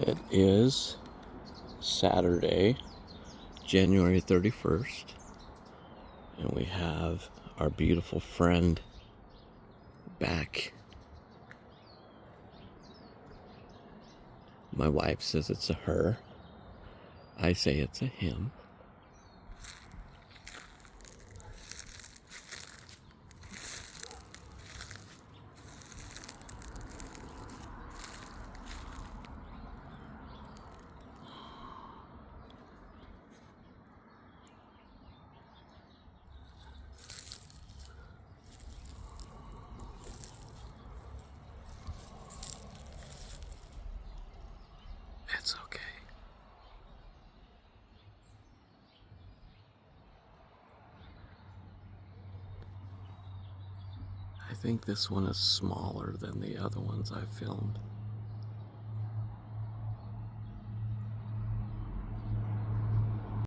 It is Saturday, January 31st, and we have our beautiful friend back. My wife says it's a her. I say it's a him. It's okay. I think this one is smaller than the other ones I've filmed.